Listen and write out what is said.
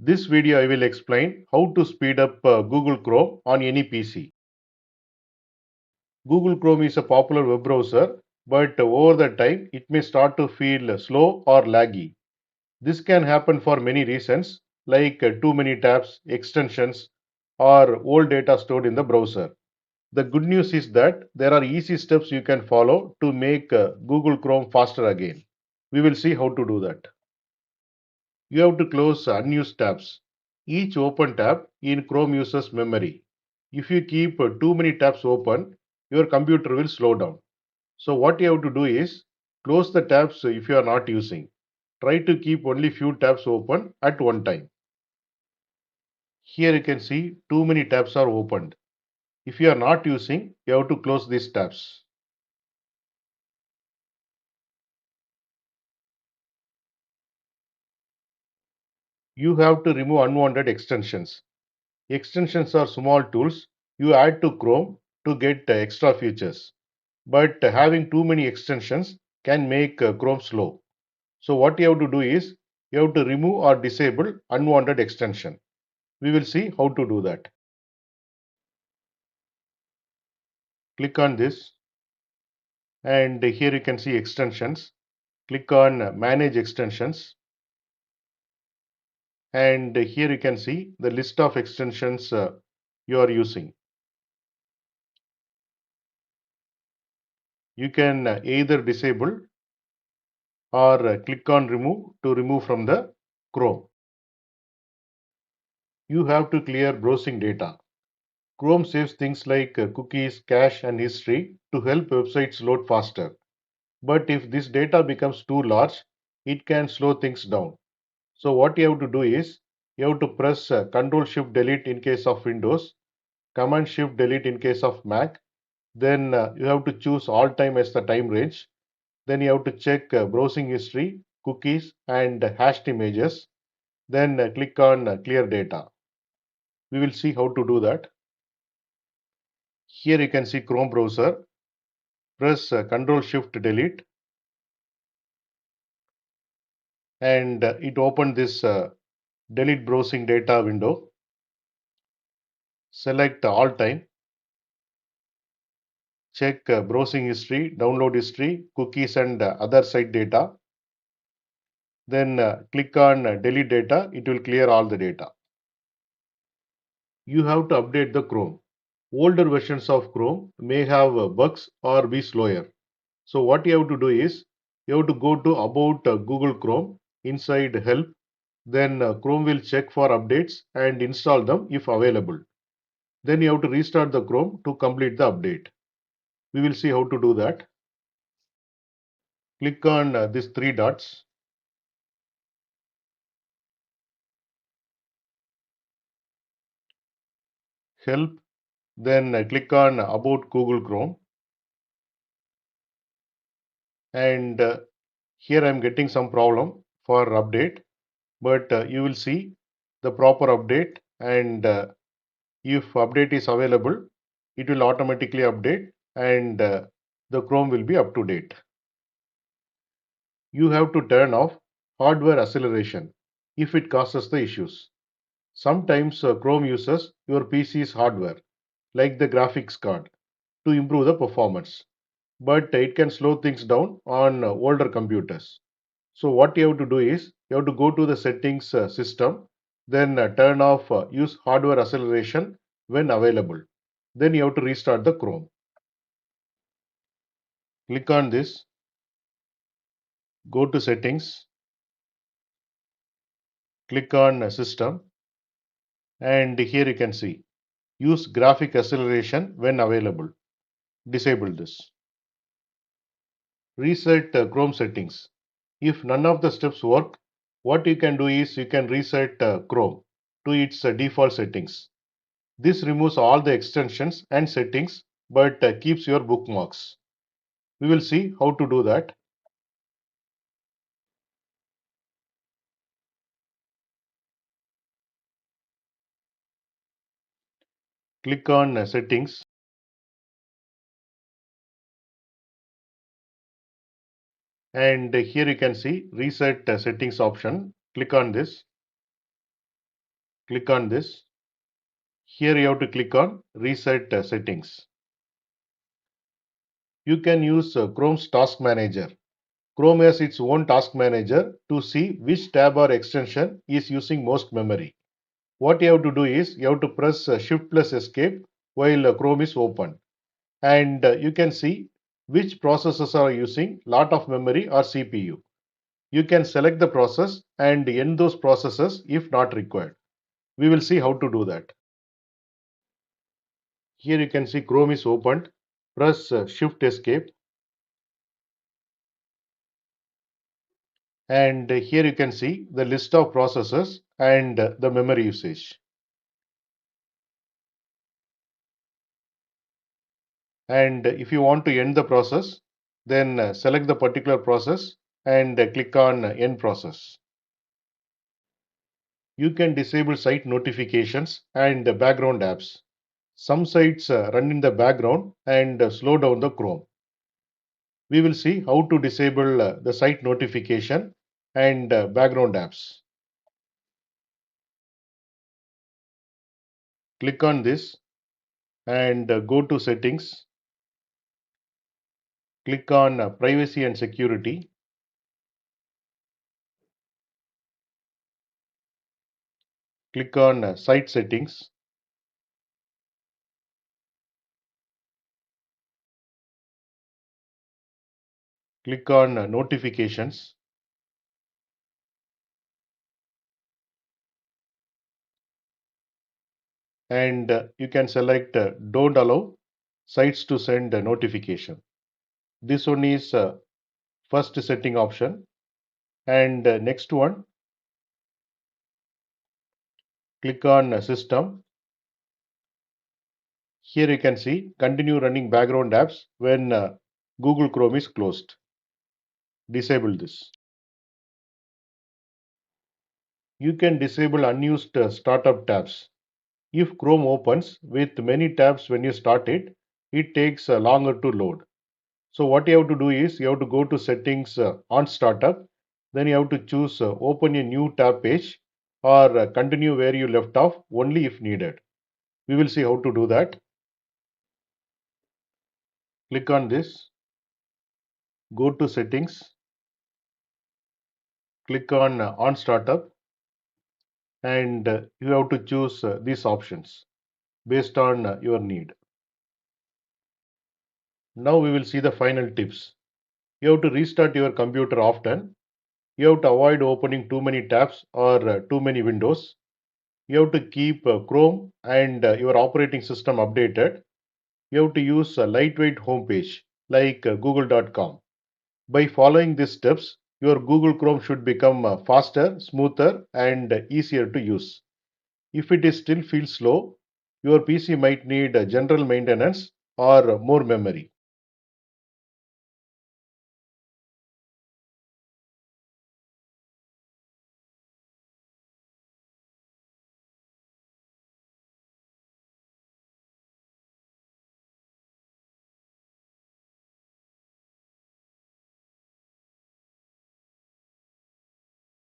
This video I will explain how to speed up Google Chrome on any PC. Google Chrome is a popular web browser, but over the time it may start to feel slow or laggy. This can happen for many reasons like too many tabs, extensions, or old data stored in the browser. The good news is that there are easy steps you can follow to make Google Chrome faster again. We will see how to do that. You have to close unused tabs. Each open tab in Chrome uses memory. If you keep too many tabs open, your computer will slow down. So what you have to do is close the tabs if you are not using. Try to keep only few tabs open at one time. Here you can see too many tabs are opened. If you are not using, you have to close these tabs. You have to remove unwanted extensions. Extensions are small tools you add to Chrome to get extra features. But having too many extensions can make Chrome slow. So what you have to do is you have to remove or disable unwanted extension. We will see how to do that. Click on this and here you can see extensions. Click on manage extensions and here you can see the list of extensions you are using. You can either disable or click on remove to remove from the Chrome. You have to clear browsing data. Chrome saves things like cookies, cache and history to help websites load faster. But if this data becomes too large, it can slow things down. So what you have to do is you have to press Ctrl Shift Delete in case of Windows, Command Shift Delete in case of Mac. Then you have to choose all time as the time range. Then you have to check browsing history, cookies and hashed images. Then click on clear data. We will see how to do that. Here you can see Chrome browser. Press Ctrl Shift Delete and it opened this delete browsing data window. Select all time. Check browsing history, download history, cookies and other site data. Then click on delete data. It will clear all the data. You have to update the Chrome. Older versions of Chrome may have bugs or be slower. So what you have to do is you have to go to about Google Chrome inside help. Then Chrome will check for updates and install them if available. Then you have to restart the Chrome to complete the update. We will see how to do that. Click on these three dots. Help. Then click on about Google Chrome. And here I am getting some problem for update. But you will see the proper update and if update is available, it will automatically update and the Chrome will be up to date. You have to turn off hardware acceleration if it causes the issues. Sometimes Chrome uses your PC's hardware, like the graphics card, to improve the performance. But it can slow things down on older computers. So what you have to do is you have to go to the settings system, then turn off use hardware acceleration when available. Then you have to restart the Chrome. Click on this, go to settings, click on system and here you can see use graphic acceleration when available. Disable this. Reset Chrome settings. If none of the steps work, what you can do is you can reset Chrome to its default settings. This removes all the extensions and settings but keeps your bookmarks. We will see how to do that. Click on settings and here you can see reset settings option. Click on this. Click on this. Here you have to click on Reset Settings. You can use Chrome's Task Manager. Chrome has its own task manager to see which tab or extension is using most memory. What you have to do is you have to press Shift plus Escape while Chrome is open, and you can see which processes are using lot of memory or CPU. You can select the process and end those processes if not required. We will see how to do that. Here you can see Chrome is opened. Press Shift Escape, and here you can see the list of processes and the memory usage. And if you want to end the process, then select the particular process and click on End Process. You can disable site notifications and background apps. Some sites run in the background and slow down the Chrome. We will see how to disable the site notification and background apps. Click on this and go to Settings. Click on Privacy and Security. Click on Site Settings. Click on Notifications. And you can select Don't allow sites to send a notification. This one is first setting option. And next one, click on System. Here you can see continue running background apps when Google Chrome is closed. Disable this. You can disable unused startup tabs. If Chrome opens with many tabs when you start it, it takes longer to load. So what you have to do is you have to go to settings on startup. Then you have to choose open a new tab page or continue where you left off only if needed. We will see how to do that. Click on this. Go to settings. Click on startup, and you have to choose these options based on your need. Now we will see the final tips. You have to restart your computer often. You have to avoid opening too many tabs or too many windows. You have to keep Chrome and your operating system updated. You have to use a lightweight homepage like google.com. By following these steps, your Google Chrome should become faster, smoother, and easier to use. If it is still feels slow, your PC might need general maintenance or more memory.